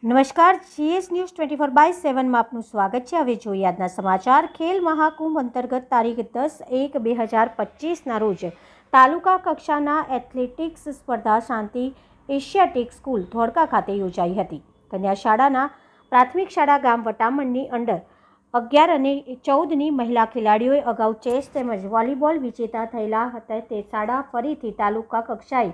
નમસ્કાર, GS news 24/7 માં આપનું સ્વાગત છે। હવે જોઈએ આજના સમાચાર। ખેલ મહાકુંભ અંતર્ગત તારીખ 10/1/2025ના રોજ તાલુકા કક્ષાના એથ્લેટિક્સ સ્પર્ધા શાંતિ એશિયાટિક સ્કૂલ ધોળકા ખાતે યોજાઈ હતી। કન્યા શાળાના પ્રાથમિક શાળા ગામ વટામણની અંડર 11 અને 14ની મહિલા ખેલાડીઓએ અગાઉ ચેસ તેમજ વોલીબોલ વિજેતા થયેલા હતા। તે શાળા ફરીથી તાલુકા કક્ષાએ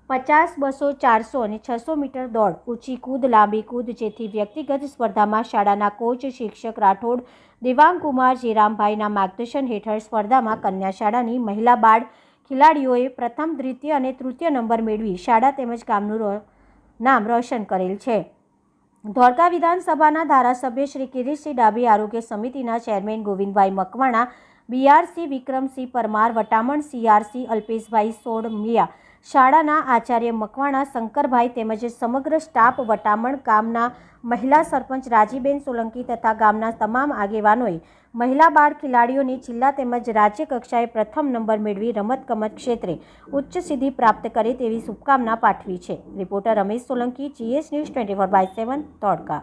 50, 200, 400 અને 600 મીટર દોડ, ઊંચી કૂદ, લાંબી કૂદ જેથી વ્યક્તિગત સ્પર્ધામાં શાળાના કોચ શિક્ષક રાઠોડ દેવાંગકુમાર જેરામભાઈના માર્ગદર્શન હેઠળ સ્પર્ધામાં કન્યા શાળાની મહિલા બાળ ખેલાડીઓએ પ્રથમ, દ્વિતીય અને તૃતીય નંબર મેળવી શાળા તેમજ ગામનું નામ રોશન કરેલ છે। ધોળકા વિધાનસભાના ધારાસભ્ય શ્રી કિરીટસિંહ ડાભી, આરોગ્ય સમિતિના chairman Govindbhai Makwana, BRC Vikramsinh Parmar, Vataman CRC અલ્પેશભાઈ સોડમિયા, શાળાના આચાર્ય મકવાણા શંકરભાઈ તેમજ સમગ્ર સ્ટાફ, વટામણ ગામના મહિલા સરપંચ રાજીબેન સોલંકી તથા ગામના તમામ આગેવાનોએ મહિલા બાળ ખેલાડીઓને જિલ્લા તેમજ રાજ્ય કક્ષાએ પ્રથમ નંબર મેળવી રમતગમત ક્ષેત્રે ઉચ્ચ સિદ્ધિ પ્રાપ્ત કરે તેવી શુભકામના પાઠવી છે। Reporter Ramesh Solanki, GS news 24/7 Dholka.